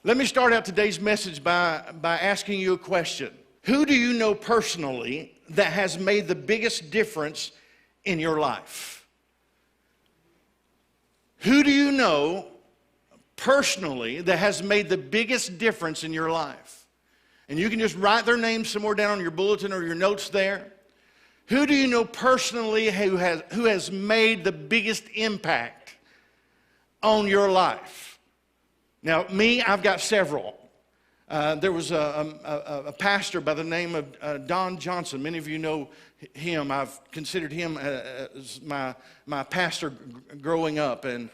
Let me start out today's message by asking you a question. Who do you know personally that has made the biggest difference in your life? Who do you know personally that has made the biggest difference in your life? And you can just write their name somewhere down on your bulletin or your notes there. Who do you know personally who has made the biggest impact on your life? Now, me, I've got several. There was a pastor by the name of Don Johnson. Many of you know him. I've considered him as my pastor growing up and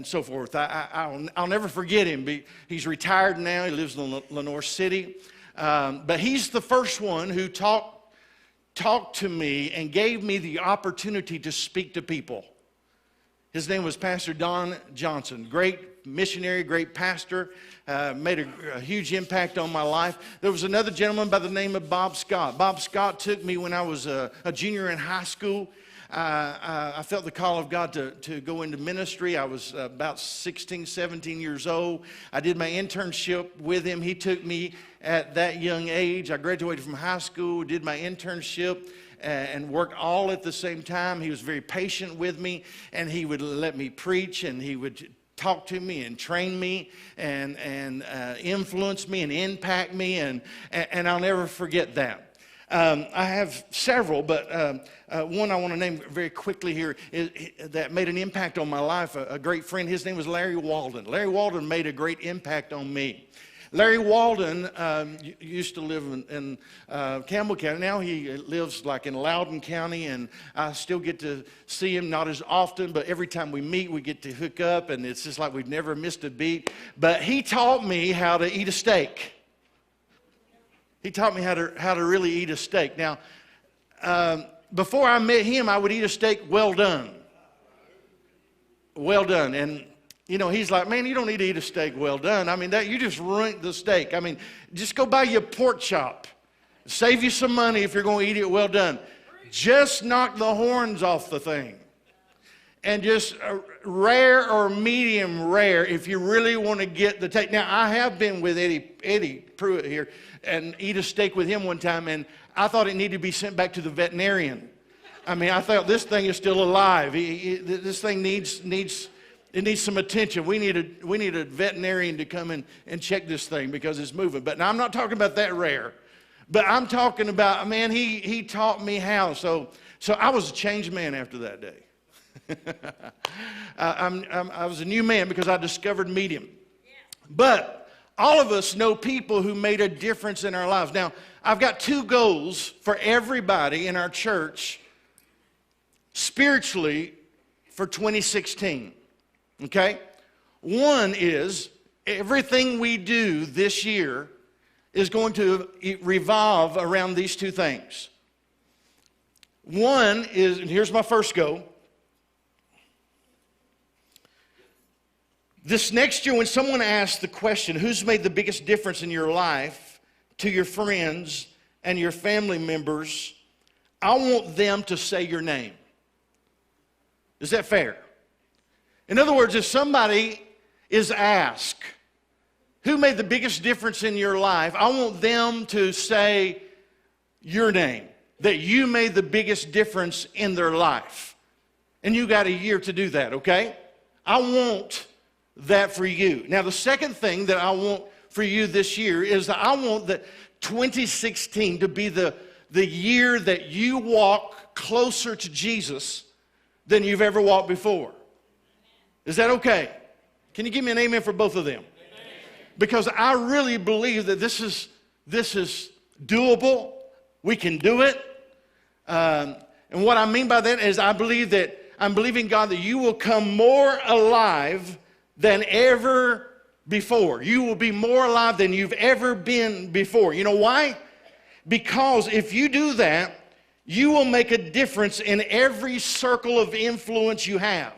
so forth. I'll never forget him. He's retired now. He lives in Lenore City. But he's the first one who talked to me and gave me the opportunity to speak to people. His name was Pastor Don Johnson. Great missionary, great pastor, made a huge impact on my life. There was another gentleman by the name of Bob Scott. Bob Scott took me when I was a junior in high school. I felt the call of God to go into ministry. I was about 16, 17 years old. I did my internship with him. He took me at that young age. I graduated from high school, did my internship, and worked all at the same time. He was very patient with me, and he would let me preach, and he would talk to me and train me and influence me and impact me, and I'll never forget that. I have several, but one I want to name very quickly here that made an impact on my life, a great friend. His name was Larry Walden. Larry Walden made a great impact on me. Larry Walden used to live in Campbell County. Now he lives like in Loudoun County, and I still get to see him, not as often, but every time we meet, we get to hook up, and it's just like we've never missed a beat. But he taught me how to eat a steak. He taught me how to really eat a steak. Now, before I met him, I would eat a steak well done. Well done. And you know, he's like, man, you don't need to eat a steak well done. I mean, you just ruined the steak. I mean, just go buy you a pork chop. Save you some money if you're going to eat it well done. Just knock the horns off the thing. And just rare or medium rare if you really want to get the taste. Now, I have been with Eddie Pruitt here and eat a steak with him one time, and I thought it needed to be sent back to the veterinarian. I mean, I thought this thing is still alive. This thing needs some attention. We need a veterinarian to come in and check this thing because it's moving. But now I'm not talking about that rare. But I'm talking about, man, he taught me how. So I was a changed man after that day. I was a new man because I discovered medium. But all of us know people who made a difference in our lives. Now, I've got two goals for everybody in our church spiritually for 2016. Okay? One is everything we do this year is going to revolve around these two things. One is, and here's my first goal. This next year, when someone asks the question, who's made the biggest difference in your life, to your friends and your family members, I want them to say your name. Is that fair? In other words, if somebody is asked, who made the biggest difference in your life, I want them to say your name, that you made the biggest difference in their life. And you got a year to do that, okay? I want that for you. Now, the second thing that I want for you this year is that I want that 2016 to be the year that you walk closer to Jesus than you've ever walked before. Is that okay? Can you give me an amen for both of them? Because I really believe that this is doable. We can do it. And what I mean by that is I'm believing God that you will come more alive than ever before. You will be more alive than you've ever been before. You know why? Because if you do that, you will make a difference in every circle of influence you have.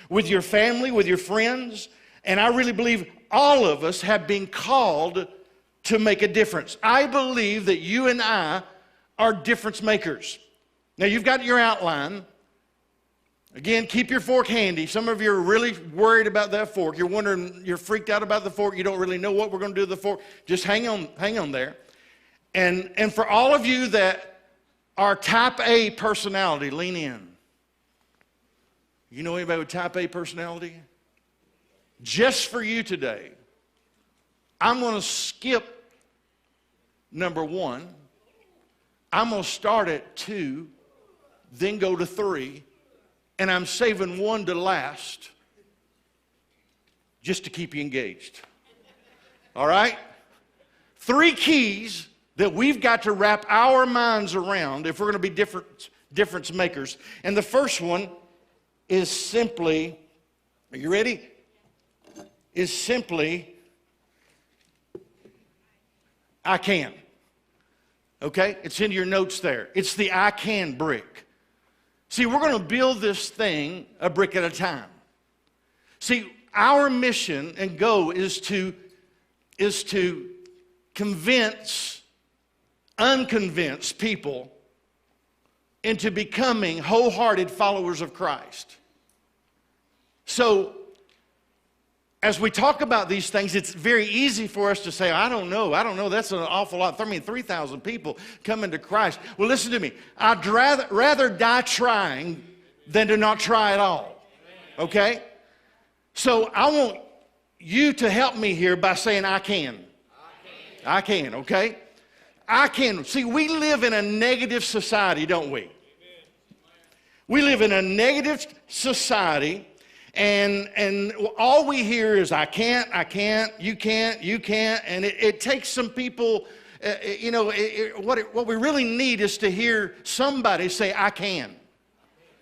With your family, with your friends. And I really believe all of us have been called to make a difference. I believe that you and I are difference makers. Now, you've got your outline. Again, keep your fork handy. Some of you are really worried about that fork. You're wondering, you're freaked out about the fork. You don't really know what we're going to do with the fork. Just hang on there. And for all of you that are type A personality, lean in. You know anybody with type A personality? Just for you today, I'm going to skip number 1. I'm going to start at 2, then go to 3, and I'm saving 1 to last just to keep you engaged. All right? 3 keys that we've got to wrap our minds around if we're going to be difference makers. And the first one is simply, are you ready? Is simply, I can. Okay? It's in your notes there. It's the I can brick. See, we're going to build this thing a brick at a time. See, our mission and goal is to convince unconvinced people into becoming wholehearted followers of Christ. So, as we talk about these things, it's very easy for us to say, I don't know, that's an awful lot. 3,000 people coming to Christ. Well, listen to me. I'd rather die trying than to not try at all. Okay? So I want you to help me here by saying, I can. I can, okay? I can. See, we live in a negative society, don't we? We live in a negative society. And all we hear is, I can't, you can't, and it takes some people, what we really need is to hear somebody say, I can.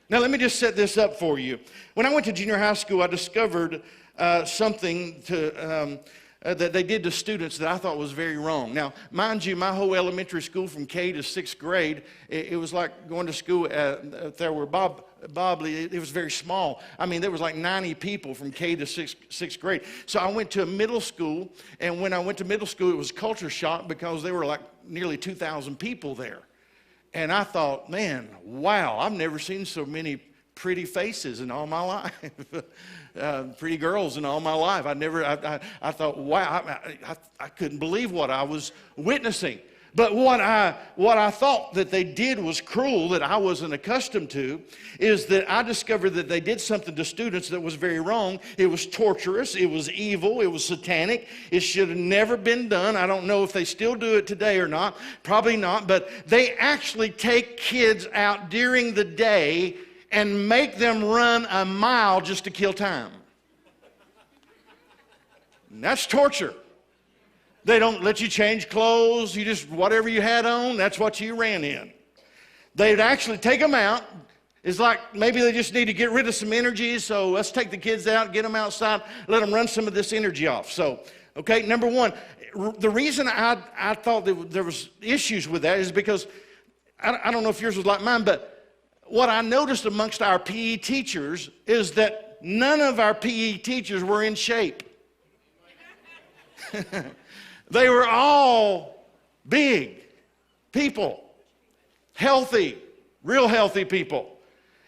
Now, let me just set this up for you. When I went to junior high school, I discovered something that they did to students that I thought was very wrong. Now, mind you, my whole elementary school from K to 6th grade, it was like going to school there where it was very small. I mean, there was like 90 people from K to 6th grade. So I went to a middle school, and when I went to middle school, it was culture shock because there were like nearly 2,000 people there. And I thought, man, wow, I've never seen so many pretty faces in all my life. Pretty girls in all my life. I thought, wow, I couldn't believe what I was witnessing. But what I thought that they did was cruel, that I wasn't accustomed to, is that I discovered that they did something to students that was very wrong. It was torturous. It was evil. It was satanic. It should have never been done. I don't know if they still do it today or not. Probably not. But they actually take kids out during the day and make them run a mile just to kill time. And that's torture. They don't let you change clothes. You just, whatever you had on, that's what you ran in. They'd actually take them out. It's like maybe they just need to get rid of some energy, so let's take the kids out, get them outside, let them run some of this energy off. So, okay, number 1, the reason I thought that there was issues with that is because, I don't know if yours was like mine, but what I noticed amongst our PE teachers is that none of our PE teachers were in shape. They were all big people, healthy, real healthy people.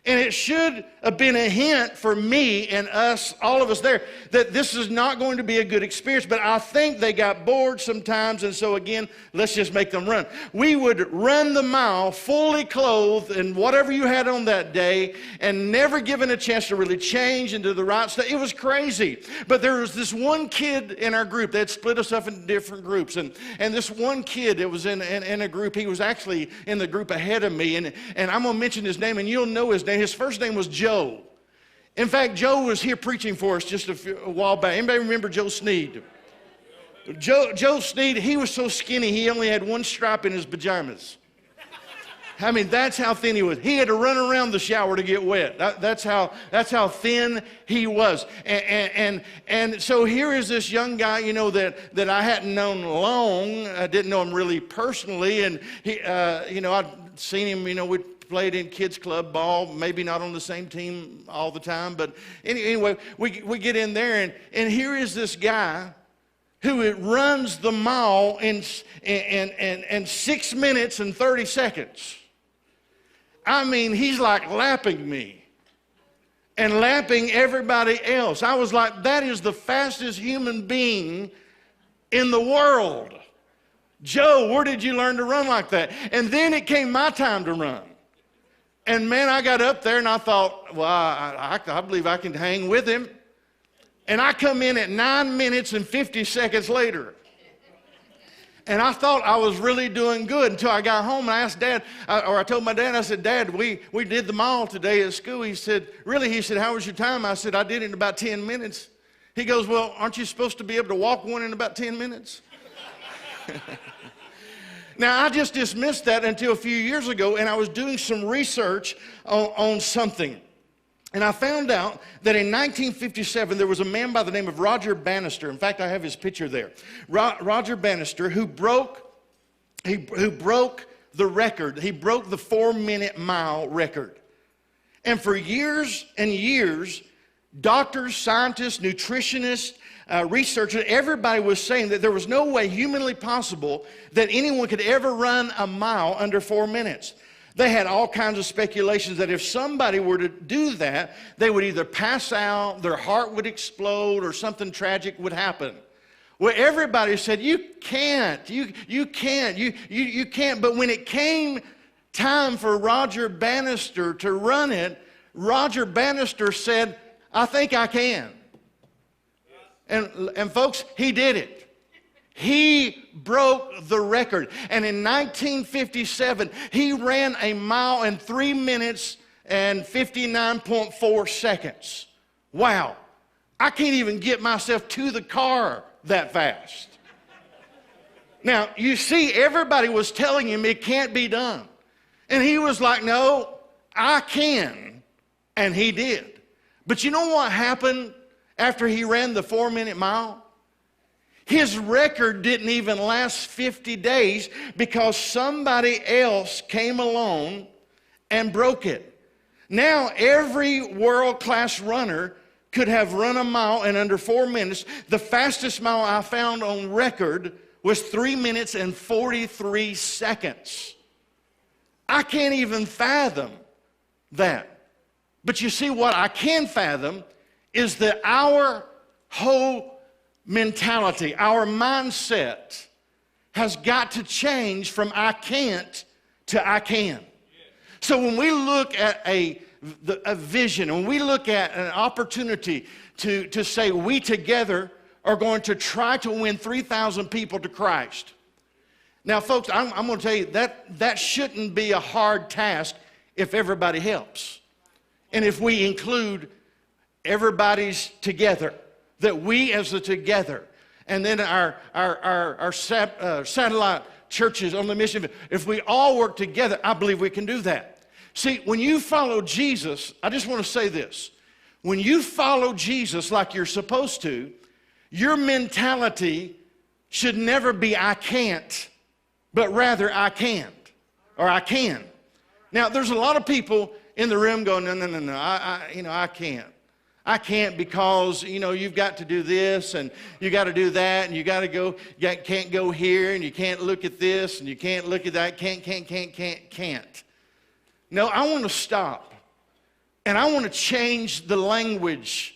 And it should have been a hint for me and us, all of us there, that this is not going to be a good experience. But I think they got bored sometimes, and so again, let's just make them run. We would run the mile fully clothed in whatever you had on that day and never given a chance to really change into the right stuff. It was crazy. But there was this one kid in our group. They had split us up into different groups. And this one kid that was in a group, he was actually in the group ahead of me. And I'm going to mention his name, and you'll know his name. His first name was Joe. In fact, Joe was here preaching for us just a while back. Anybody remember Joe Sneed? Joe Sneed, he was so skinny, he only had one stripe in his pajamas. I mean, that's how thin he was. He had to run around the shower to get wet. That's how thin he was. And so here is this young guy, that I hadn't known long. I didn't know him really personally. And he, I'd seen him, we played in kids club ball, maybe not on the same team all the time. But anyway, we get in there, and here is this guy who runs the mile in 6 minutes and 30 seconds. I mean, he's like lapping me. and lapping everybody else. I was like, that is the fastest human being in the world. Joe, where did you learn to run like that? And then it came my time to run. And man, I got up there and I thought, well, I believe I can hang with him. And I come in at 9 minutes and 50 seconds later. And I thought I was really doing good until I got home and I asked Dad, I told my dad, I said, Dad, we did the mile today at school. He said, really? He said, how was your time? I said, I did it in about 10 minutes. He goes, well, aren't you supposed to be able to walk one in about 10 minutes? Now, I just dismissed that until a few years ago, and I was doing some research on something. And I found out that in 1957, there was a man by the name of Roger Bannister. In fact, I have his picture there. Roger Bannister, who broke the record. He broke the 4-minute mile record. And for years and years, doctors, scientists, nutritionists, researchers, everybody was saying that there was no way humanly possible that anyone could ever run a mile under 4 minutes. They had all kinds of speculations that if somebody were to do that, they would either pass out, their heart would explode, or something tragic would happen. Well, everybody said, you can't. You can't. But when it came time for Roger Bannister to run it, Roger Bannister said, I think I can. And folks, he did it. He broke the record. And in 1957, he ran a mile in 3 minutes and 59.4 seconds. Wow. I can't even get myself to the car that fast. Now, you see, everybody was telling him it can't be done. And he was like, no, I can. And he did. But you know what happened after he ran the 4-minute mile? His record didn't even last 50 days because somebody else came along and broke it. Now every world-class runner could have run a mile in under 4 minutes. The fastest mile I found on record was 3 minutes and 43 seconds. I can't even fathom that. But you see, what I can fathom is that our whole mentality, our mindset has got to change from I can't to I can. So when we look at a vision, when we look at an opportunity to say we together are going to try to win 3,000 people to Christ. Now, folks, I'm going to tell you that shouldn't be a hard task if everybody helps. And if we include everybody's together, that we as a together, and then our satellite churches on the mission, if we all work together, I believe we can do that. See, when you follow Jesus, I just want to say this. When you follow Jesus like you're supposed to, your mentality should never be I can't, but rather I can't, or I can. Now, there's a lot of people in the room going, no, I can't. I can't because, you've got to do this and you got to do that and you got to go, you can't go here and you can't look at this and you can't look at that, can't. No, I want to stop and I want to change the language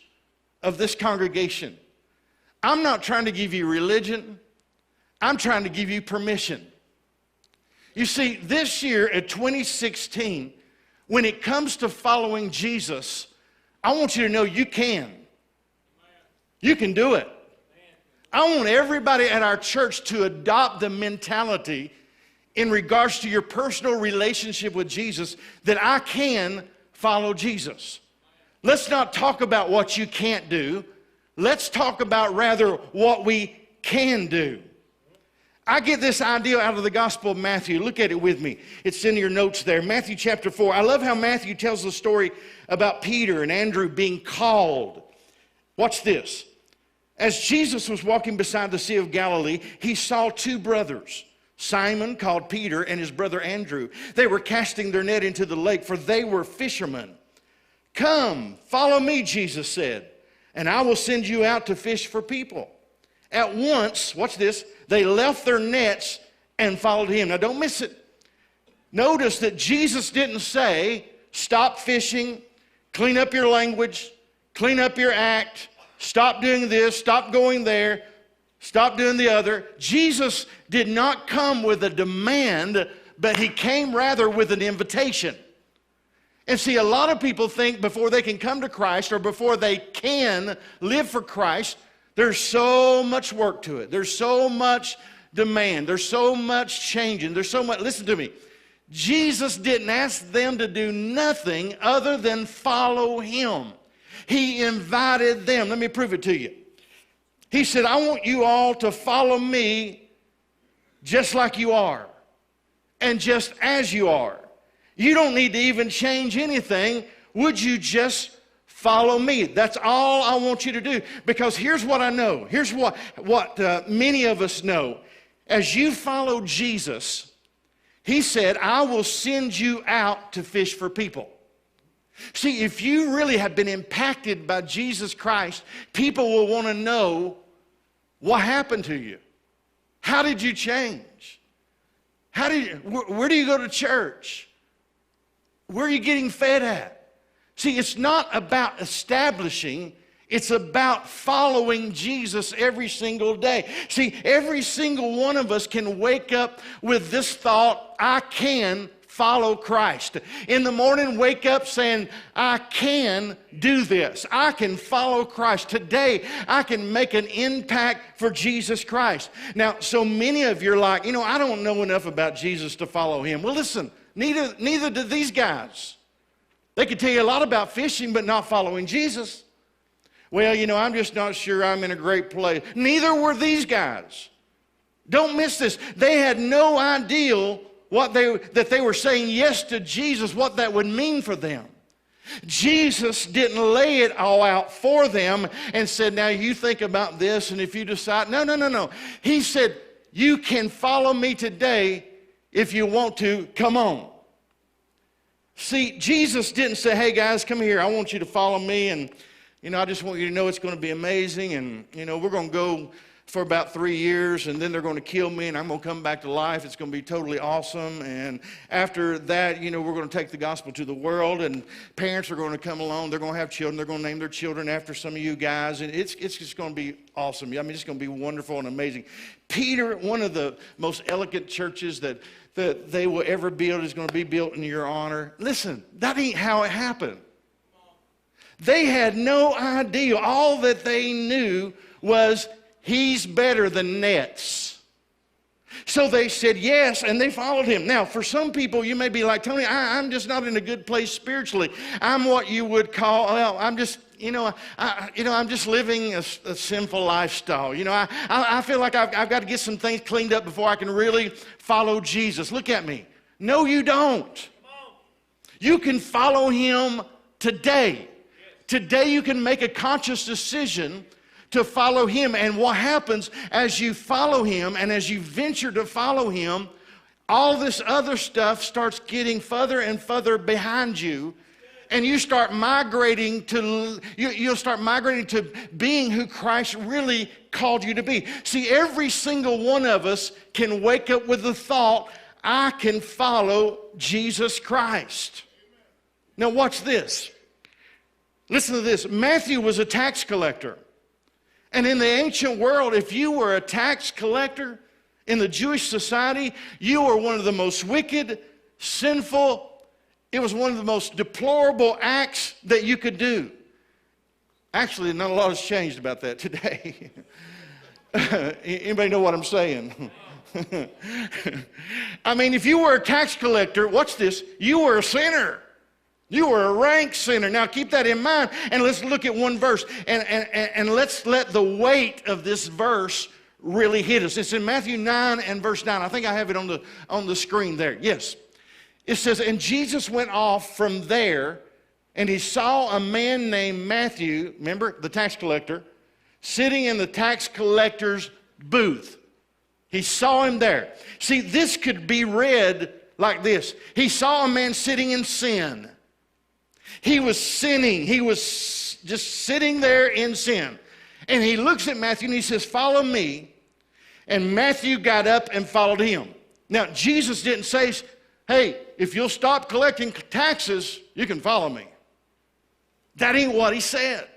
of this congregation. I'm not trying to give you religion. I'm trying to give you permission. You see, this year at 2016, when it comes to following Jesus, I want you to know you can. You can do it. I want everybody at our church to adopt the mentality in regards to your personal relationship with Jesus that I can follow Jesus. Let's not talk about what you can't do. Let's talk about rather what we can do. I get this idea out of the Gospel of Matthew. Look at it with me. It's in your notes there. Matthew chapter 4. I love how Matthew tells the story about Peter and Andrew being called. Watch this. As Jesus was walking beside the Sea of Galilee, he saw two brothers, Simon, called Peter, and his brother Andrew. They were casting their net into the lake, for they were fishermen. Come, follow me, Jesus said, and I will send you out to fish for people. At once, watch this, they left their nets and followed him. Now don't miss it. Notice that Jesus didn't say, stop fishing, clean up your language, clean up your act, stop doing this, stop going there, stop doing the other. Jesus did not come with a demand, but he came rather with an invitation. And see, a lot of people think before they can come to Christ or before they can live for Christ, there's so much work to it. There's so much demand. There's so much changing. There's so much. Listen to me. Jesus didn't ask them to do nothing other than follow him. He invited them. Let me prove it to you. He said, I want you all to follow me just like you are and just as you are. You don't need to even change anything. Would you just follow me? That's all I want you to do. Because here's what I know. Here's what many of us know. As you follow Jesus, he said, I will send you out to fish for people. See, if you really have been impacted by Jesus Christ, people will want to know what happened to you. How did you change? Where do you go to church? Where are you getting fed at? See, it's not about establishing, it's about following Jesus every single day. See, every single one of us can wake up with this thought, I can follow Christ. In the morning, wake up saying, I can do this. I can follow Christ. Today, I can make an impact for Jesus Christ. Now, so many of you are like, I don't know enough about Jesus to follow him. Well, listen, neither did these guys. They could tell you a lot about fishing, but not following Jesus. Well, I'm just not sure I'm in a great place. Neither were these guys. Don't miss this. They had no idea that they were saying yes to Jesus, what that would mean for them. Jesus didn't lay it all out for them and said, now you think about this, and if you decide, no. He said, you can follow me today if you want to, come on. See, Jesus didn't say, hey guys, come here, I want you to follow me, and I just want you to know it's going to be amazing, and we're going to go for about 3 years, and then they're going to kill me, and I'm going to come back to life. It's going to be totally awesome. And after that, we're going to take the gospel to the world, and parents are going to come along. They're going to have children. They're going to name their children after some of you guys, and it's just going to be awesome. I mean, it's going to be wonderful and amazing. Peter, one of the most elegant churches that they will ever build is going to be built in your honor. Listen, that ain't how it happened. They had no idea. All that they knew was he's better than nets. So they said yes, and they followed him. Now, for some people, you may be like, Tony, I'm just not in a good place spiritually. I'm what you would call, I'm just, I'm just living a sinful lifestyle. I feel like I've got to get some things cleaned up before I can really follow Jesus. Look at me. No, you don't. You can follow him today. Today you can make a conscious decision to follow him. And what happens as you follow him and as you venture to follow him, all this other stuff starts getting further and further behind you. And you start migrating to, you'll start migrating to being who Christ really called you to be. See, every single one of us can wake up with the thought, I can follow Jesus Christ. Now watch this. Listen to this. Matthew was a tax collector. And in the ancient world, if you were a tax collector in the Jewish society, you were one of the most wicked, sinful, it was one of the most deplorable acts that you could do. Actually, not a lot has changed about that today. Anybody know what I'm saying? I mean, if you were a tax collector, watch this, you were a sinner. You were a rank sinner. Now keep that in mind, and let's look at one verse, and let's let the weight of this verse really hit us. It's in Matthew 9 and verse 9. I think I have it on the screen there. Yes. It says, and Jesus went off from there, and he saw a man named Matthew, remember, the tax collector, sitting in the tax collector's booth. He saw him there. See, this could be read like this. He saw a man sitting in sin. He was sinning. He was just sitting there in sin. And he looks at Matthew and he says, follow me. And Matthew got up and followed him. Now, Jesus didn't say, hey, if you'll stop collecting taxes, you can follow me. That ain't what he said.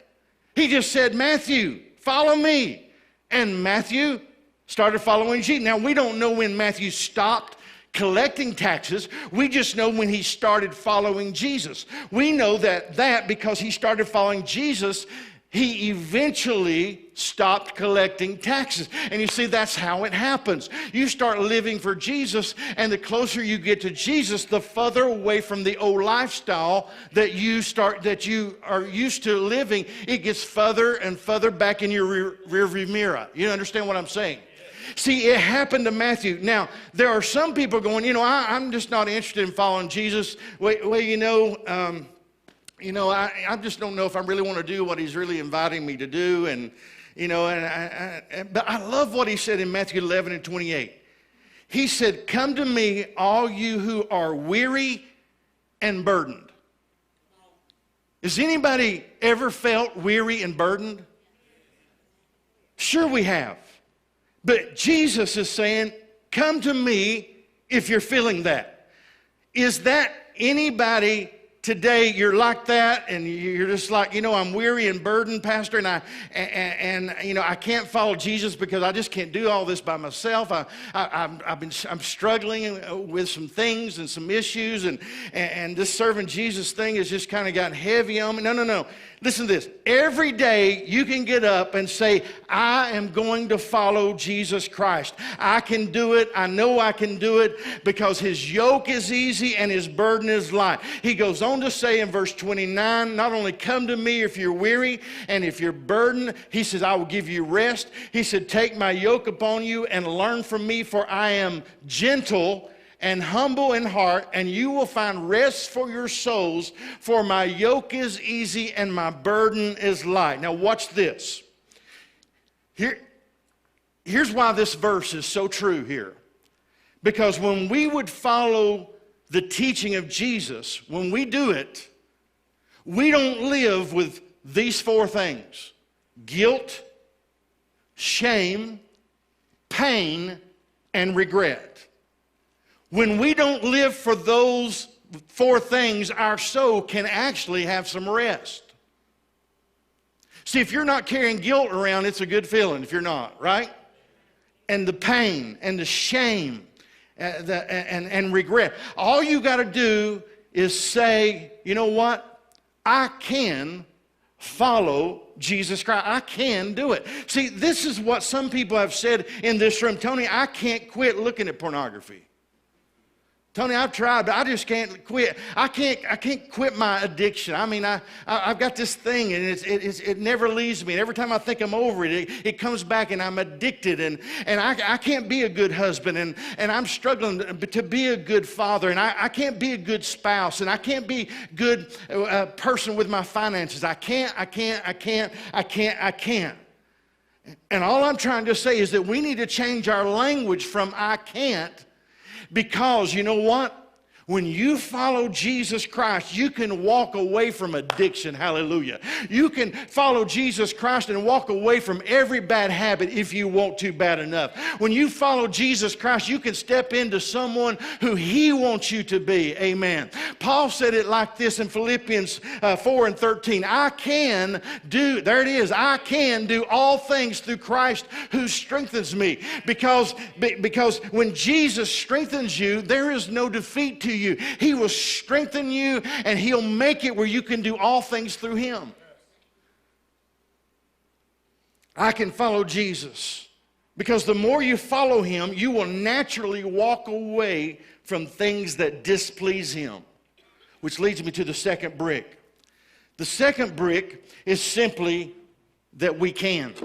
He just said, Matthew, follow me. And Matthew started following Jesus. Now, we don't know when Matthew stopped collecting taxes. We just know when he started following Jesus. We know that because he started following Jesus, he eventually stopped collecting taxes. And you see, that's how it happens. You start living for Jesus, and the closer you get to Jesus, the further away from the old lifestyle that you are used to living, it gets further and further back in your rearview mirror. You understand what I'm saying? See, it happened to Matthew. Now, there are some people going, I'm just not interested in following Jesus. I just don't know if I really want to do what he's really inviting me to do. But I love what he said in Matthew 11:28. He said, come to me, all you who are weary and burdened. Has anybody ever felt weary and burdened? Sure we have. But Jesus is saying, come to me if you're feeling that. Is that anybody today? You're like that, and you're just like, I'm weary and burdened, Pastor, and I can't follow Jesus because I just can't do all this by myself. I'm struggling with some things and some issues, and this serving Jesus thing has just kind of gotten heavy on me. No. Listen to this. Every day you can get up and say, I am going to follow Jesus Christ. I can do it. I know I can do it because his yoke is easy and his burden is light. He goes on to say in verse 29, not only come to me if you're weary and if you're burdened, he says, I will give you rest. He said, take my yoke upon you and learn from me, for I am gentle and humble in heart, and you will find rest for your souls, for my yoke is easy and my burden is light. Now watch this. Here's why this verse is so true here. Because when we would follow the teaching of Jesus, when we do it, we don't live with these four things: guilt, shame, pain, and regret. When we don't live for those four things, our soul can actually have some rest. See, if you're not carrying guilt around, it's a good feeling if you're not, right? And the pain and the shame and regret. All you got to do is say, you know what? I can follow Jesus Christ. I can do it. See, this is what some people have said in this room. Tony, I can't quit looking at pornography. Tony, I've tried, but I just can't quit. I can't quit my addiction. I mean, I've got this thing, and it never leaves me. And every time I think I'm over it, it comes back, and I'm addicted. And I can't be a good husband, and I'm struggling to be a good father, and I can't be a good spouse, and I can't be a good person with my finances. I can't. And all I'm trying to say is that we need to change our language from I can't. Because you know what? When you follow Jesus Christ, you can walk away from addiction. Hallelujah. You can follow Jesus Christ and walk away from every bad habit if you want to bad enough. When you follow Jesus Christ, you can step into someone who he wants you to be. Amen. Paul said it like this in Philippians 4:13. I can do all things through Christ who strengthens me. Because when Jesus strengthens you, there is no defeat to you. He will strengthen you, and he'll make it where you can do all things through him. I can follow Jesus because the more you follow him, you will naturally walk away from things that displease him, which leads me to the second brick. The second brick is simply that we can.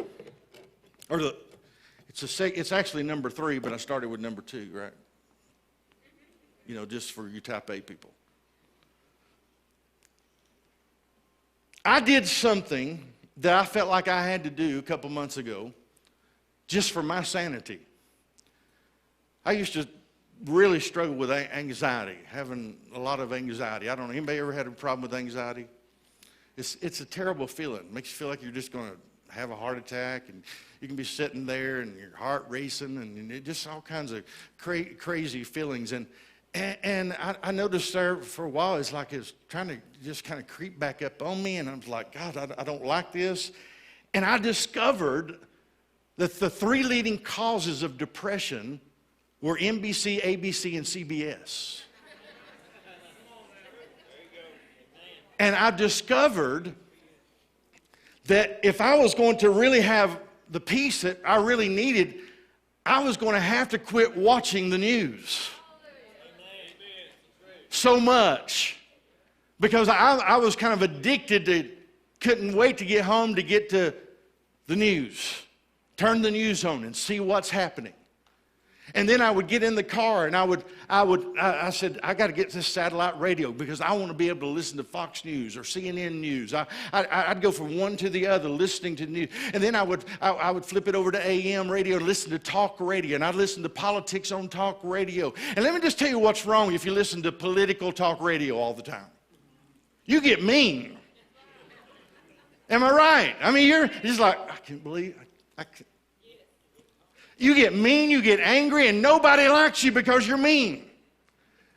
It's actually number 3, but I started with number 2, right? Just for you type A people. I did something that I felt like I had to do a couple months ago just for my sanity. I used to really struggle with anxiety, having a lot of anxiety. I don't know, anybody ever had a problem with anxiety? It's a terrible feeling. It makes you feel like you're just going to have a heart attack, and you can be sitting there and your heart racing, and it just all kinds of crazy feelings. And I noticed there for a while, it's like it's trying to just kind of creep back up on me. And I was like, God, I don't like this. And I discovered that the 3 leading causes of depression were NBC, ABC, and CBS. And I discovered that if I was going to really have the peace that I really needed, I was going to have to quit watching the news so much, because I was kind of addicted to, couldn't wait to get home to get to the news, turn the news on and see what's happening. And then I would get in the car and I said, I got to get this satellite radio because I want to be able to listen to Fox News or CNN News. I'd go from one to the other listening to news. And then I would flip it over to AM radio and listen to talk radio. And I'd listen to politics on talk radio. And let me just tell you what's wrong if you listen to political talk radio all the time. You get mean. Am I right? I mean, you're just like, I can't believe I can't. You get mean, you get angry, and nobody likes you because you're mean.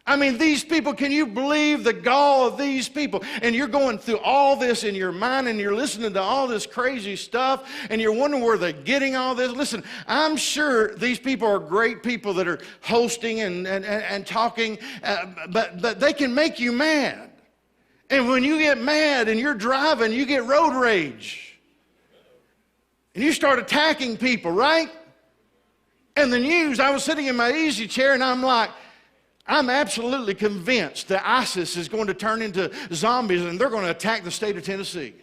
I mean, these people, can you believe the gall of these people? And you're going through all this in your mind, and you're listening to all this crazy stuff, and you're wondering where they're getting all this. Listen, I'm sure these people are great people that are hosting and talking, but they can make you mad. And when you get mad and you're driving, you get road rage. And you start attacking people, right? And the news, I was sitting in my easy chair and I'm like, I'm absolutely convinced that ISIS is going to turn into zombies and they're going to attack the state of Tennessee.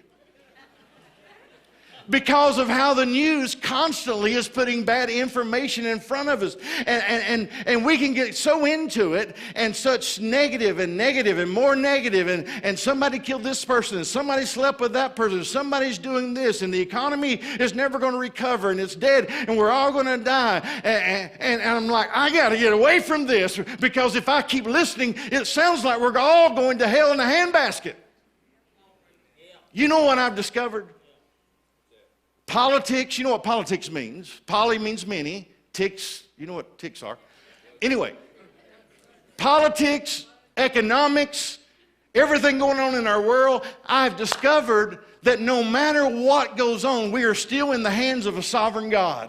Because of how the news constantly is putting bad information in front of us. And we can get so into it and such negative and more negative. And somebody killed this person and somebody slept with that person. Somebody's doing this and the economy is never going to recover and it's dead and we're all going to die. And I'm like, I got to get away from this because if I keep listening, it sounds like we're all going to hell in a handbasket. You know what I've discovered? Politics, you know what politics means. Poly means many. Ticks, you know what ticks are. Anyway, politics, economics, everything going on in our world, I've discovered that no matter what goes on, we are still in the hands of a sovereign God.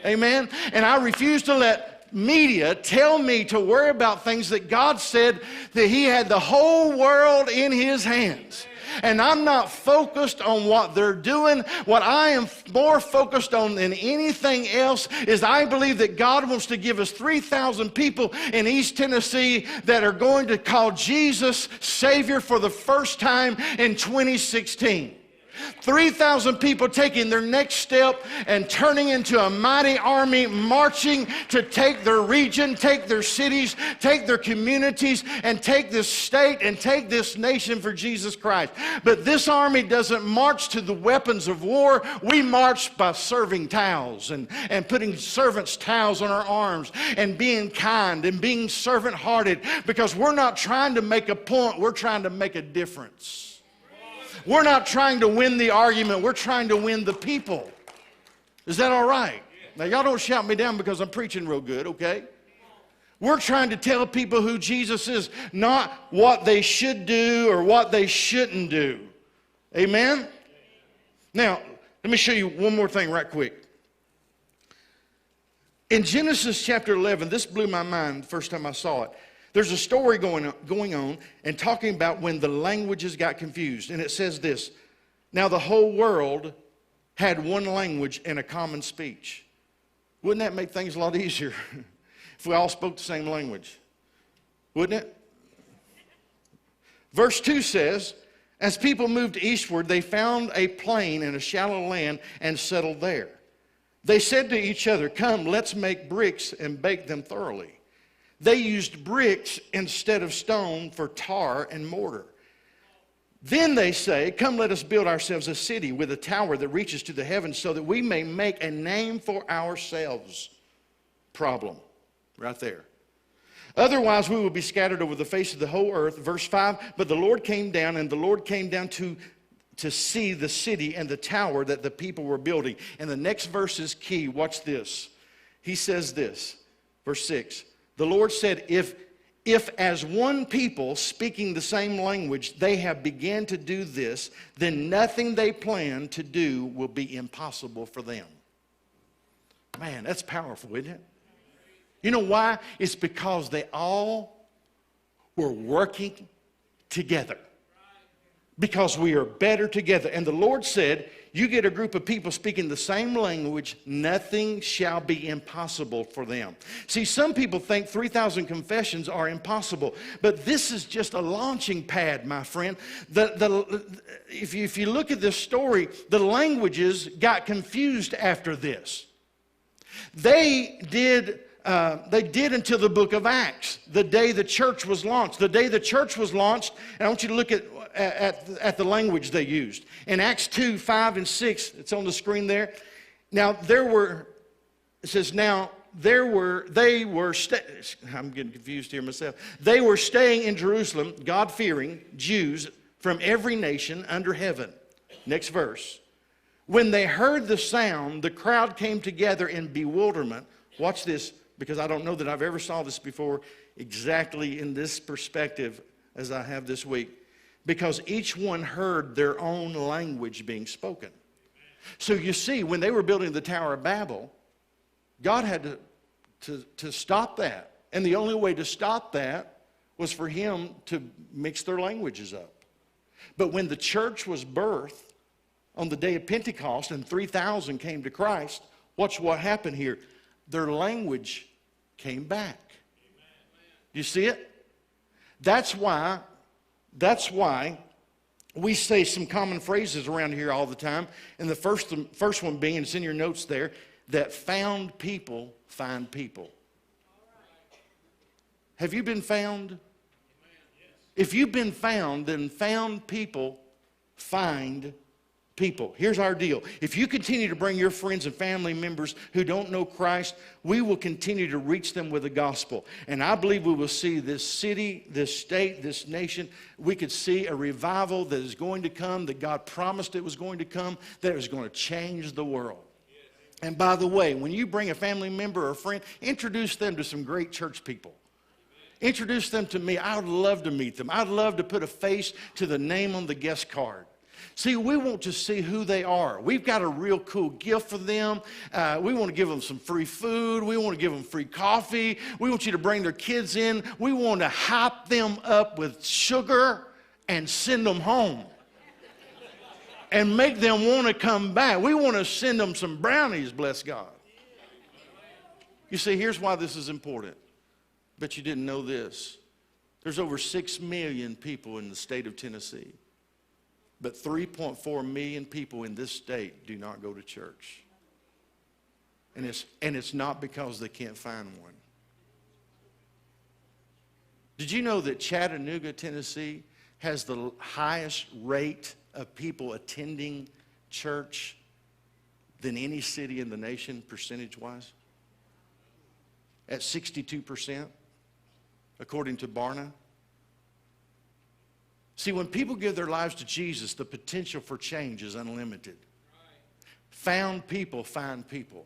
Amen? And I refuse to let media tell me to worry about things that God said that He had the whole world in His hands. And I'm not focused on what they're doing. What I am more focused on than anything else is I believe that God wants to give us 3,000 people in East Tennessee that are going to call Jesus Savior for the first time in 2016. 3,000 people taking their next step and turning into a mighty army, marching to take their region, take their cities, take their communities, and take this state and take this nation for Jesus Christ. But this army doesn't march to the weapons of war. We march by serving towels and putting servants' towels on our arms and being kind and being servant-hearted because we're not trying to make a point. We're trying to make a difference. We're not trying to win the argument. We're trying to win the people. Is that all right? Now, y'all don't shout me down because I'm preaching real good, okay? We're trying to tell people who Jesus is, not what they should do or what they shouldn't do. Amen? Now, let me show you one more thing right quick. In Genesis chapter 11, this blew my mind the first time I saw it. There's a story going on and talking about when the languages got confused. And it says this, now the whole world had one language and a common speech. Wouldn't that make things a lot easier if we all spoke the same language? Wouldn't it? Verse 2 says, as people moved eastward, they found a plain and a shallow land and settled there. They said to each other, come, let's make bricks and bake them thoroughly. They used bricks instead of stone for tar and mortar. Then they say, come let us build ourselves a city with a tower that reaches to the heavens so that we may make a name for ourselves. Problem, right there. Otherwise we will be scattered over the face of the whole earth. Verse 5, but the Lord came down and the Lord came down to see the city and the tower that the people were building. And the next verse is key. Watch this. He says this, verse 6. The Lord said, if If as one people speaking the same language they have began to do this, then nothing they plan to do will be impossible for them. Man, that's powerful, isn't it? You know why? It's because they all were working together. Because we are better together. And the Lord said, you get a group of people speaking the same language, nothing shall be impossible for them. See, some people think 3,000 confessions are impossible, but this is just a launching pad, my friend. If you look at this story, the languages got confused after this. They did until the book of Acts, the day the church was launched. The day the church was launched, and I want you to look at the language they used. In Acts 2, 5, and 6, it's on the screen there. Now, I'm getting confused here myself. They were staying in Jerusalem, God-fearing Jews from every nation under heaven. Next verse. When they heard the sound, the crowd came together in bewilderment. Watch this, because I don't know that I've ever saw this before exactly in this perspective as I have this week. Because each one heard their own language being spoken. So you see, when they were building the Tower of Babel, God had to stop that. And the only way to stop that was for him to mix their languages up. But when the church was birthed on the day of Pentecost and 3,000 came to Christ, watch what happened here. Their language came back. Do you see it? That's why we say some common phrases around here all the time. And the first one being, it's in your notes there, that found people find people. Have you been found? If you've been found, then found people find people. Here's our deal. If you continue to bring your friends and family members who don't know Christ, we will continue to reach them with the gospel. And I believe we will see this city, this state, this nation, we could see a revival that is going to come, that God promised it was going to come, that is going to change the world. And by the way, when you bring a family member or a friend, introduce them to some great church people. Introduce them to me. I would love to meet them. I'd love to put a face to the name on the guest card. See, we want to see who they are. We've got a real cool gift for them. We want to give them some free food. We want to give them free coffee. We want you to bring their kids in. We want to hype them up with sugar and send them home and make them want to come back. We want to send them some brownies, bless God. You see, here's why this is important. Bet you didn't know this. There's over 6 million people in the state of Tennessee. But 3.4 million people in this state do not go to church. And it's not because they can't find one. Did you know that Chattanooga, Tennessee has the highest rate of people attending church than any city in the nation, percentage-wise? At 62%, according to Barna. See, when people give their lives to Jesus, the potential for change is unlimited. Found people find people.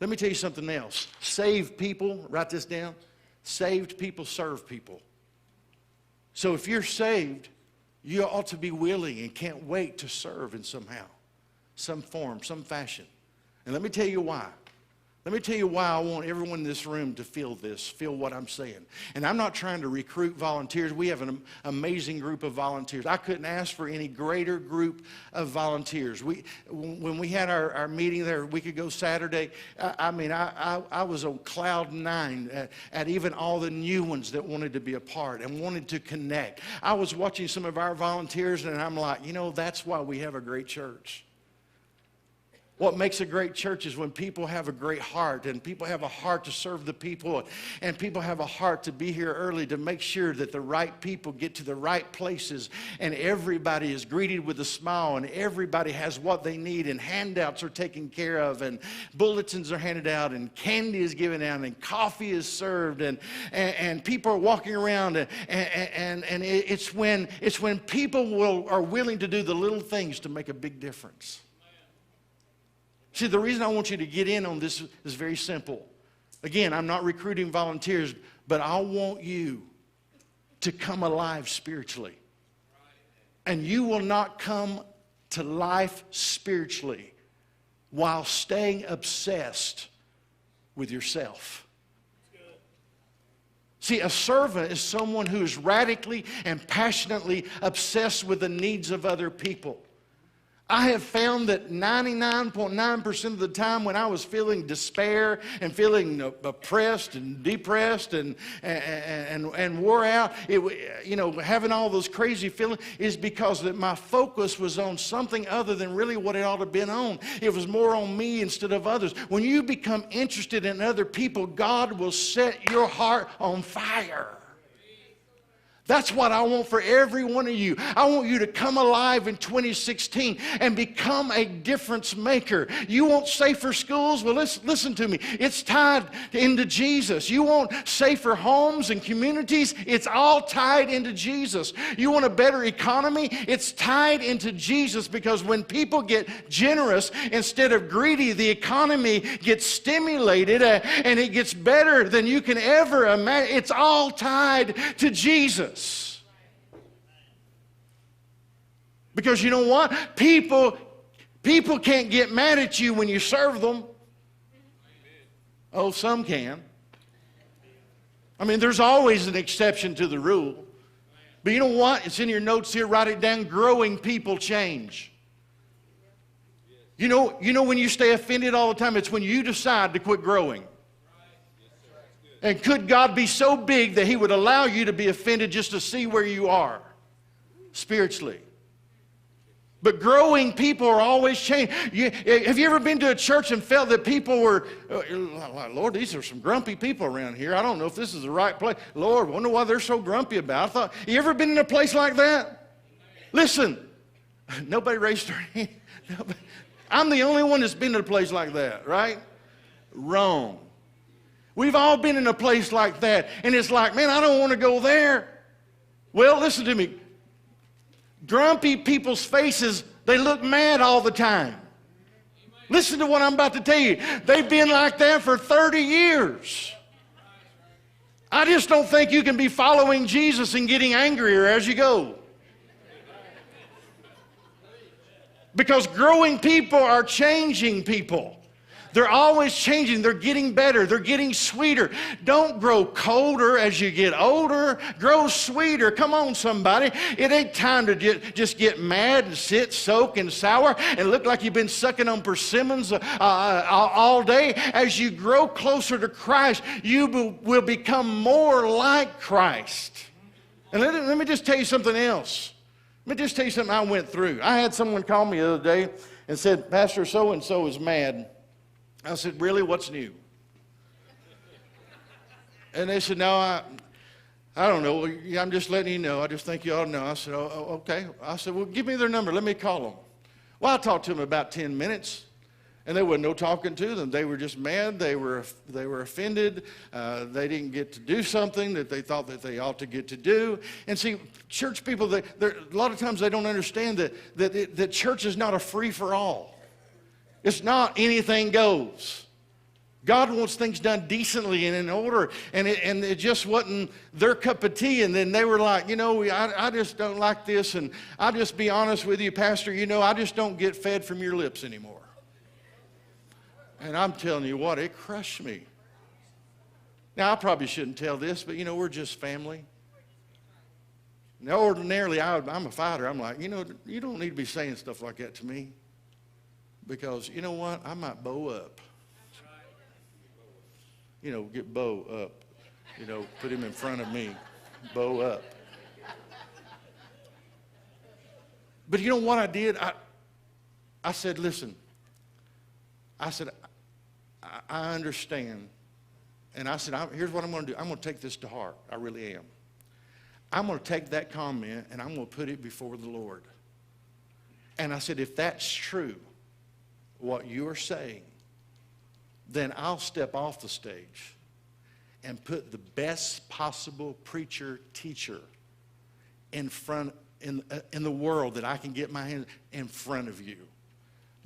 Let me tell you something else. Saved people, write this down. Saved people serve people. So if you're saved, you ought to be willing and can't wait to serve in somehow, some form, some fashion. And let me tell you why. Let me tell you why I want everyone in this room to feel this, feel what I'm saying. And I'm not trying to recruit volunteers. We have an amazing group of volunteers. I couldn't ask for any greater group of volunteers. When we had our meeting there a week ago Saturday, I was on cloud 9 at even all the new ones that wanted to be a part and wanted to connect. I was watching some of our volunteers and I'm like, you know, that's why we have a great church. What makes a great church is when people have a great heart and people have a heart to serve the people and people have a heart to be here early to make sure that the right people get to the right places and everybody is greeted with a smile and everybody has what they need and handouts are taken care of and bulletins are handed out and candy is given out and coffee is served and people are walking around and it's when people are willing to do the little things to make a big difference. See, the reason I want you to get in on this is very simple. Again, I'm not recruiting volunteers, but I want you to come alive spiritually. And you will not come to life spiritually while staying obsessed with yourself. See, a servant is someone who is radically and passionately obsessed with the needs of other people. I have found that 99.9% of the time when I was feeling despair and feeling oppressed and depressed and wore out, having all those crazy feelings, is because that my focus was on something other than really what it ought to have been on. It was more on me instead of others. When you become interested in other people, God will set your heart on fire. That's what I want for every one of you. I want you to come alive in 2016 and become a difference maker. You want safer schools? Well, listen to me. It's tied into Jesus. You want safer homes and communities? It's all tied into Jesus. You want a better economy? It's tied into Jesus, because when people get generous instead of greedy, the economy gets stimulated and it gets better than you can ever imagine. It's all tied to Jesus. Because you know what? People can't get mad at you when you serve them. Oh, some can. I mean, there's always an exception to the rule. But you know what? It's in your notes here. Write it down. Growing people change. You know when you stay offended all the time, it's when you decide to quit growing. And could God be so big that He would allow you to be offended just to see where you are spiritually? But growing people are always changing. Have you ever been to a church and felt that people were, Lord, these are some grumpy people around here. I don't know if this is the right place. Lord, I wonder why they're so grumpy about it. I thought, you ever been in a place like that? Listen, nobody raised their hand. I'm the only one that's been in a place like that, right? Wrong. We've all been in a place like that, and it's like, man, I don't want to go there. Well, listen to me. Grumpy people's faces, they look mad all the time. Listen to what I'm about to tell you. They've been like that for 30 years. I just don't think you can be following Jesus and getting angrier as you go. Because growing people are changing people. They're always changing. They're getting better. They're getting sweeter. Don't grow colder as you get older. Grow sweeter. Come on, somebody. It ain't time to just get mad and sit, soak, and sour and look like you've been sucking on persimmons all day. As you grow closer to Christ, you will become more like Christ. And let me just tell you something else. Let me just tell you something I went through. I had someone call me the other day and said, Pastor, so-and-so is mad. I said, really, what's new? And they said, no, I don't know. I'm just letting you know. I just think you ought to know. I said, oh, okay. I said, well, give me their number. Let me call them. Well, I talked to them about 10 minutes, and there wasn't no talking to them. They were just mad. They were offended. They didn't get to do something that they thought that they ought to get to do. And see, church people, a lot of times they don't understand that church is not a free-for-all. It's not anything goes. God wants things done decently and in order, and it just wasn't their cup of tea. And then they were like, I just don't like this, and I'll just be honest with you, Pastor, I just don't get fed from your lips anymore. And I'm telling you what, it crushed me. Now, I probably shouldn't tell this, but we're just family. Now, ordinarily, I'm a fighter. I'm like, you don't need to be saying stuff like that to me. Because, you know what? I might bow up. Get Bo up. Put him in front of me. Bow up. But you know what I did? I said, listen. I said, I understand. And I said, here's what I'm going to do. I'm going to take this to heart. I really am. I'm going to take that comment and I'm going to put it before the Lord. And I said, if that's true, what you're saying, then I'll step off the stage and put the best possible preacher, teacher in the world that I can get my hands in front of you.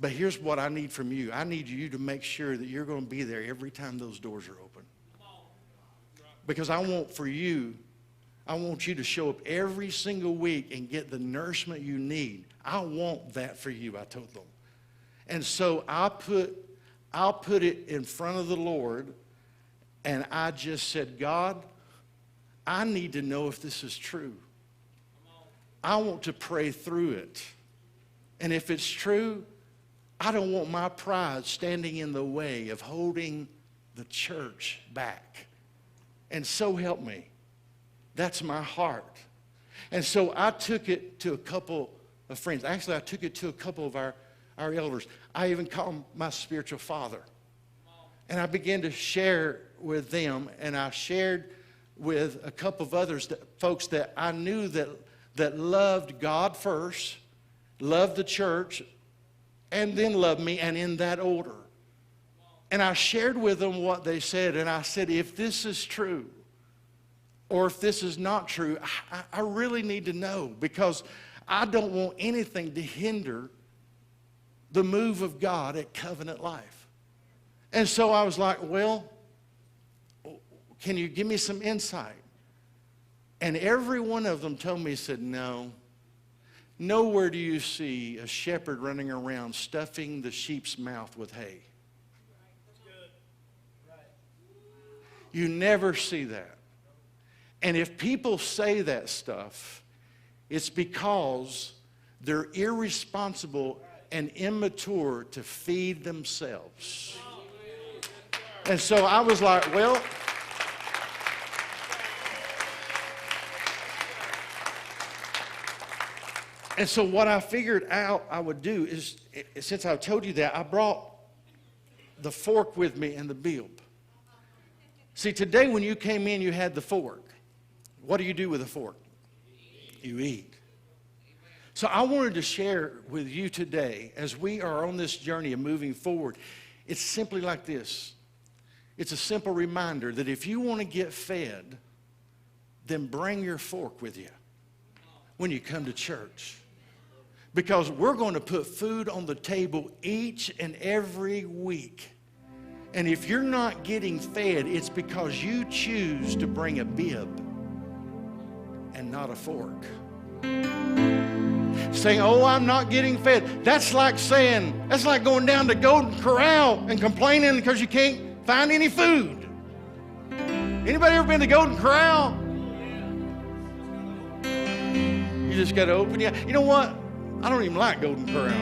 But here's what I need from you. I need you to make sure that you're going to be there every time those doors are open. Because I want you to show up every single week and get the nourishment you need. I want that for you, I told them. And so I'll put it in front of the Lord, and I just said, God, I need to know if this is true. I want to pray through it. And if it's true, I don't want my pride standing in the way of holding the church back. And so help me. That's my heart. And so I took it to a couple of friends. Actually, I took it to a couple of our elders. I even call him my spiritual father. And I began to share with them, and I shared with a couple of others, folks that I knew that loved God first, loved the church, and then loved me, and in that order. And I shared with them what they said, and I said, if this is true, or if this is not true, I really need to know, because I don't want anything to hinder the move of God at Covenant Life. And so I was like, well, can you give me some insight? And every one of them told me, said, no. Nowhere do you see a shepherd running around stuffing the sheep's mouth with hay. You never see that. And if people say that stuff, it's because they're irresponsible and immature to feed themselves. And so I was like, well, and so what I figured out I would do is, since I told you that, I brought the fork with me and the bilb. See, today when you came in, you had the fork. What do you do with a fork? You eat. So I wanted to share with you today, as we are on this journey of moving forward, it's simply like this. It's a simple reminder that if you want to get fed, then bring your fork with you when you come to church. Because we're going to put food on the table each and every week. And if you're not getting fed, it's because you choose to bring a bib and not a fork. Saying, oh, I'm not getting fed. That's like going down to Golden Corral and complaining because you can't find any food. Anybody ever been to Golden Corral? You just got to open your... You know what? I don't even like Golden Corral.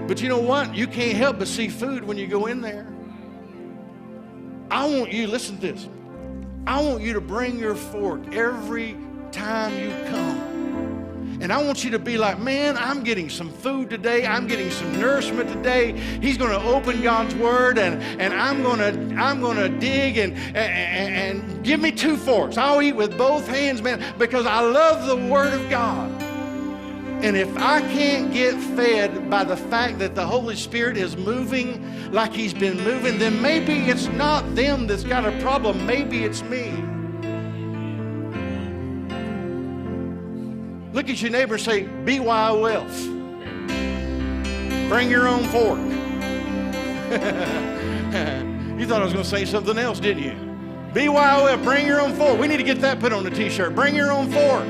But you know what? You can't help but see food when you go in there. I want you, listen to this. I want you to bring your fork every time you come. And I want you to be like, man, I'm getting some food today. I'm getting some nourishment today. He's going to open God's word, and I'm going to dig and give me 2 forks. I'll eat with both hands, man, because I love the word of God. And if I can't get fed by the fact that the Holy Spirit is moving like he's been moving, then maybe it's not them that's got a problem. Maybe it's me. Look at your neighbor and say, BYOF. Bring your own fork. You thought I was going to say something else, didn't you? BYOF, bring your own fork. We need to get that put on the t-shirt. Bring your own fork.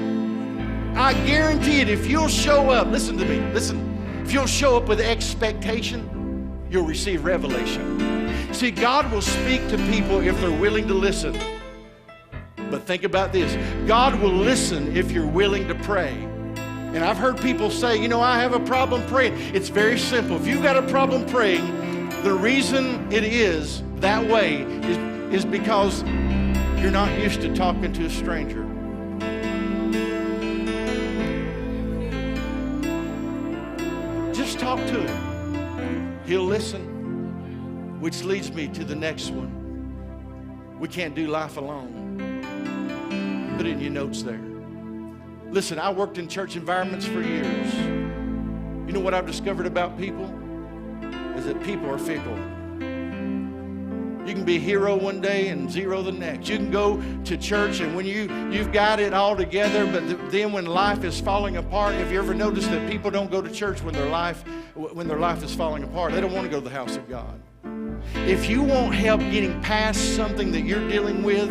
I guarantee it, if you'll show up, listen to me, listen. If you'll show up with expectation, you'll receive revelation. See, God will speak to people if they're willing to listen. But think about this. God will listen if you're willing to pray. And I've heard people say, you know, I have a problem praying. It's very simple. If you've got a problem praying, the reason it is that way is because you're not used to talking to a stranger. Just talk to him. He'll listen, which leads me to the next one. We can't do life alone. Put it in your notes there. Listen, I worked in church environments for years. You know what I've discovered about people? Is that people are fickle. You You can be a hero one day and zero the next. You can go to church and when you've got it all together, but then when life is falling apart, have you ever noticed that people don't go to church when their life is falling apart? They don't want to go to the house of God. If you want help getting past something that you're dealing with,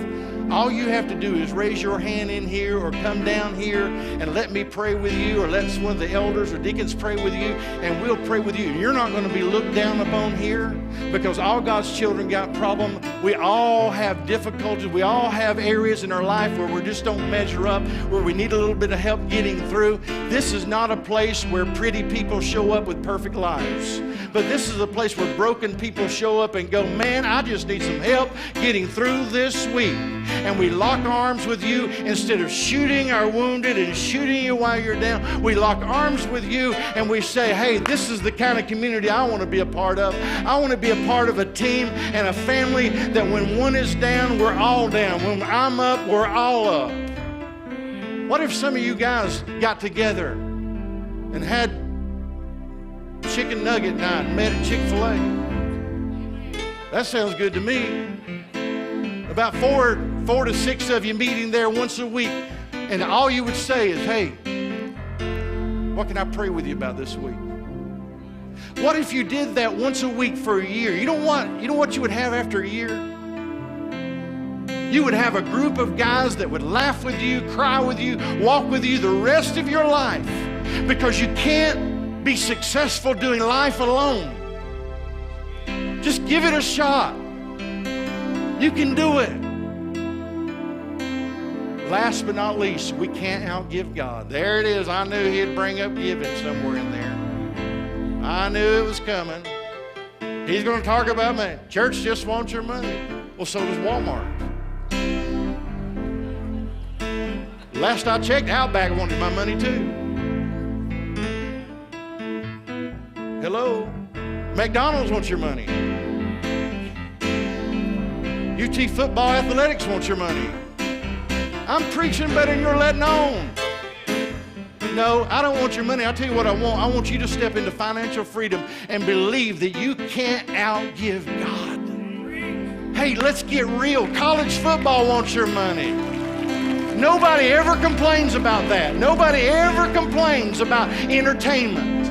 all you have to do is raise your hand in here or come down here and let me pray with you, or let one of the elders or deacons pray with you, and we'll pray with you. You're not going to be looked down upon here, because all God's children got problems. We all have difficulties. We all have areas in our life where we just don't measure up, where we need a little bit of help getting through. This is not a place where pretty people show up with perfect lives, but this is a place where broken people show up and go, man, I just need some help getting through this week. And we lock arms with you instead of shooting our wounded and shooting you while you're down. We lock arms with you and we say, hey, this is the kind of community I want to be a part of. I want to be a part of a team and a family that when one is down, we're all down. When I'm up, we're all up. What if some of you guys got together and had chicken nugget night and met at Chick-fil-A? That sounds good to me. About four to six of you meeting there once a week, and all you would say is, hey, what can I pray with you about this week? What if you did that once a week for a year? You know what you would have after a year? You would have a group of guys that would laugh with you, cry with you, walk with you the rest of your life, because you can't be successful doing life alone. Just give it a shot. You can do it. Last but not least, we can't outgive God. There it is. I knew He'd bring up giving somewhere in there. I knew it was coming. He's going to talk about money. Church just wants your money. Well, so does Walmart. Last I checked, Outback wanted my money too. Hello? McDonald's wants your money. UT Football Athletics wants your money. I'm preaching better than you're letting on. No, I don't want your money. I'll tell you what I want. I want you to step into financial freedom and believe that you can't outgive God. Hey, let's get real. College football wants your money. Nobody ever complains about that. Nobody ever complains about entertainment.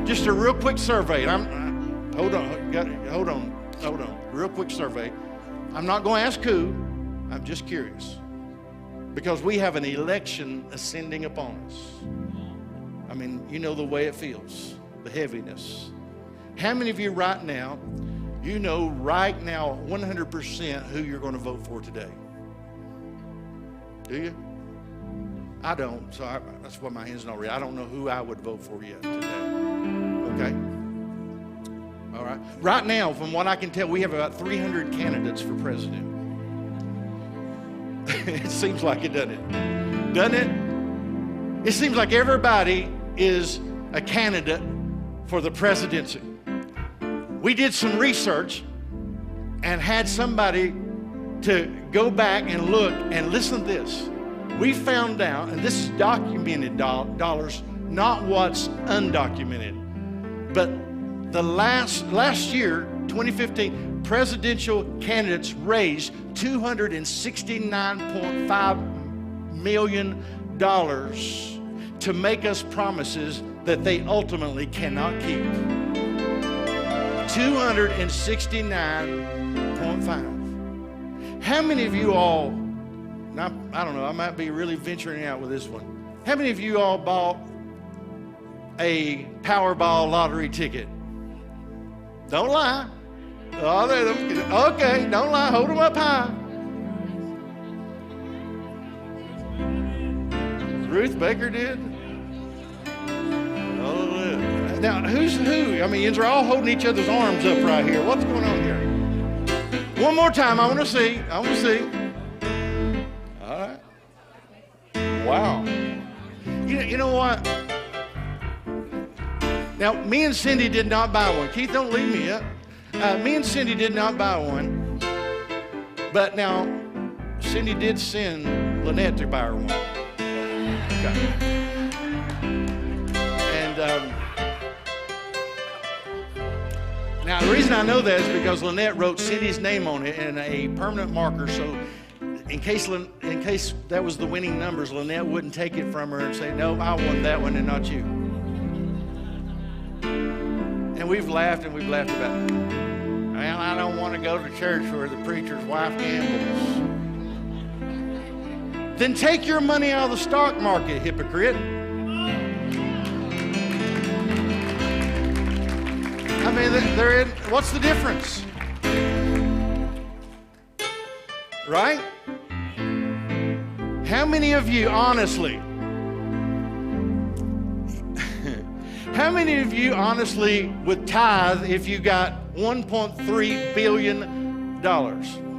Just a real quick survey. Hold on. Real quick survey. I'm not going to ask who. I'm just curious. Because we have an election ascending upon us. I mean, you know the way it feels, the heaviness. How many of you right now, you know right now 100% who you're going to vote for today? Do you? I don't, so that's why my hand's not ready. I don't know who I would vote for yet today. Okay? All right. Right now, from what I can tell, we have about 300 candidates for president. It seems like it, doesn't it? Doesn't it? It seems like everybody is a candidate for the presidency. We did some research and had somebody to go back and look and listen to this. We found out, and this is documented dollars, not what's undocumented, but the last year, 2015, presidential candidates raised $269.5 million to make us promises that they ultimately cannot keep. 269.5. How many of you all, now, I don't know, I might be really venturing out with this one. How many of you all bought a Powerball lottery ticket? Don't lie. Okay, don't lie. Hold them up high. Ruth Baker did? Hallelujah. Now, who's who? I mean, you're all holding each other's arms up right here. What's going on here? One more time. I want to see. All right. Wow. You know what? Now, me and Cindy did not buy one. Keith, don't leave me yet. Me and Cindy did not buy one. But now, Cindy did send Lynette to buy her one. Okay. And Now, the reason I know that is because Lynette wrote Cindy's name on it in a permanent marker, so in case that was the winning numbers, Lynette wouldn't take it from her and say, no, I won that one and not you. And we've laughed about it. Well, I don't want to go to church where the preacher's wife gambles. Then take your money out of the stock market, hypocrite. I mean, what's the difference? Right? How many of you, honestly, would tithe if you got $1.3 billion?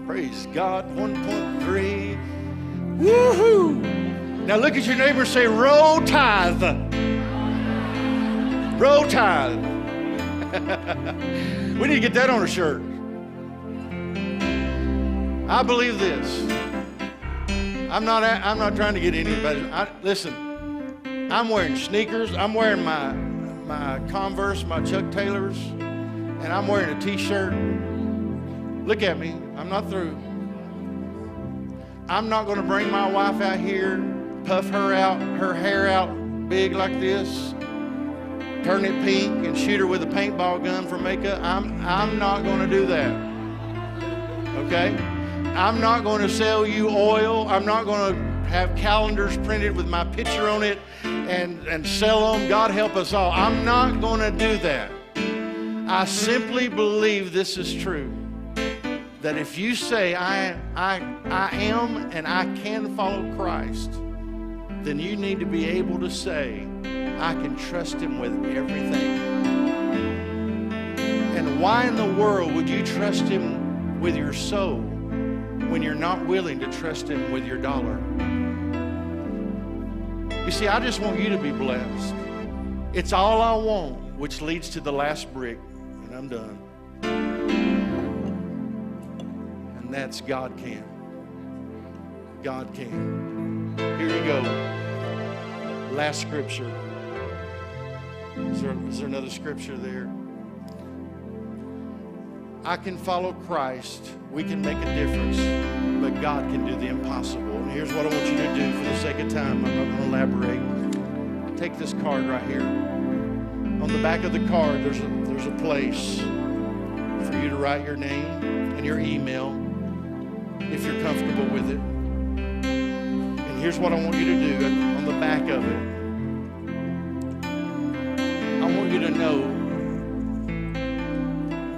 Praise God, 1.3. Woohoo! Now look at your neighbor and say, roll tithe. Roll tithe. We need to get that on a shirt. I believe this. I'm not trying to get anybody. Listen, I'm wearing sneakers. I'm wearing my Converse, my Chuck Taylors, and I'm wearing a t-shirt. Look at me. I'm not through. I'm not going to bring my wife out here, puff her hair out big like this, turn it pink, and shoot her with a paintball gun for makeup. I'm not going to do that. Okay? I'm not going to sell you oil. I'm not going to have calendars printed with my picture on it and sell them. God help us all. I'm not going to do that. I simply believe this is true. That if you say, I am and I can follow Christ, then you need to be able to say, I can trust Him with everything. And why in the world would you trust Him with your soul when you're not willing to trust Him with your dollar? You see, I just want you to be blessed. It's all I want, which leads to the last brick, and I'm done. And that's God can. God can. Here you go. Last scripture. Is there another scripture there? I can follow Christ. We can make a difference. But God can do the impossible. And here's what I want you to do for the sake of time. I'm not going to elaborate. Take this card right here. On the back of the card, there's a place for you to write your name and your email if you're comfortable with it. And here's what I want you to do on the back of it. I want you to know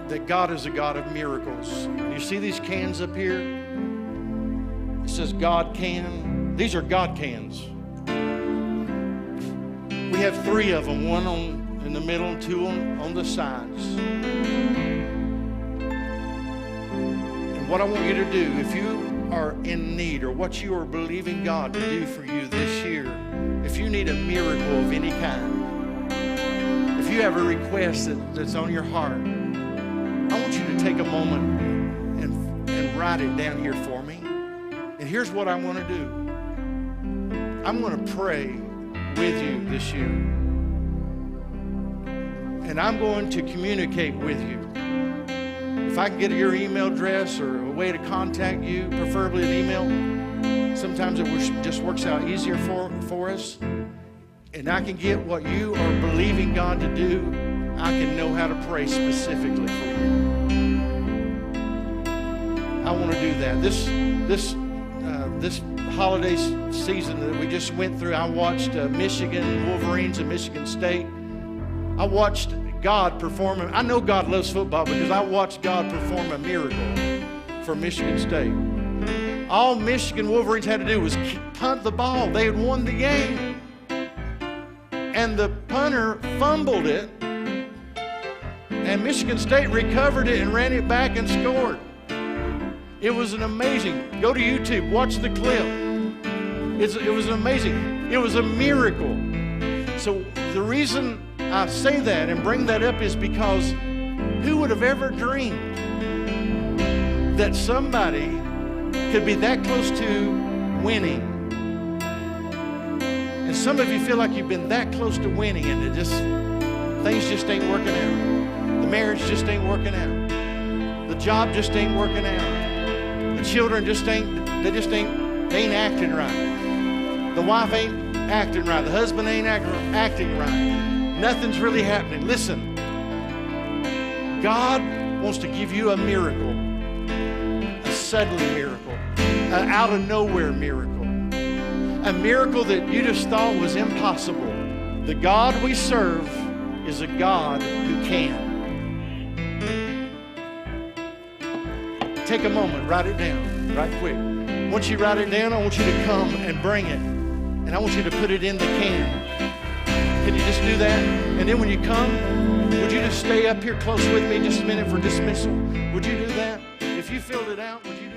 that God is a God of miracles. You see these cans up here? It says God can. These are God cans. We have 3 of them, one in the middle and 2 on the sides. And what I want you to do, if you are in need or what you are believing God to do for you this year, if you need a miracle of any kind, if you have a request that's on your heart, I want you to take a moment and write it down here for me. And here's what I want to do. I'm going to pray with you this year. And I'm going to communicate with you. If I can get your email address or a way to contact you, preferably an email, sometimes it just works out easier for us. And I can get what you are believing God to do. I can know how to pray specifically for you. I want to do that. This holiday season that we just went through, I watched Michigan Wolverines and Michigan State. I watched God perform. I know God loves football because I watched God perform a miracle for Michigan State. All Michigan Wolverines had to do was punt the ball. They had won the game. And the punter fumbled it. And Michigan State recovered it and ran it back and scored. It was an amazing. Go to YouTube, watch the clip. It was amazing. It was a miracle. So the reason I say that and bring that up is because who would have ever dreamed that somebody could be that close to winning? And some of you feel like you've been that close to winning and things just ain't working out. The marriage just ain't working out. The job just ain't working out. The children just ain't acting right. The wife ain't acting right. The husband ain't acting right. Nothing's really happening. Listen, God wants to give you a miracle, a suddenly miracle, an out of nowhere miracle, a miracle that you just thought was impossible. The God we serve is a God who can. Take a moment, write it down right quick. Once you write it down, I want you to come and bring it. And I want you to put it in the can. Can you just do that? And then when you come, would you just stay up here close with me just a minute for dismissal? Would you do that? If you filled it out, would you?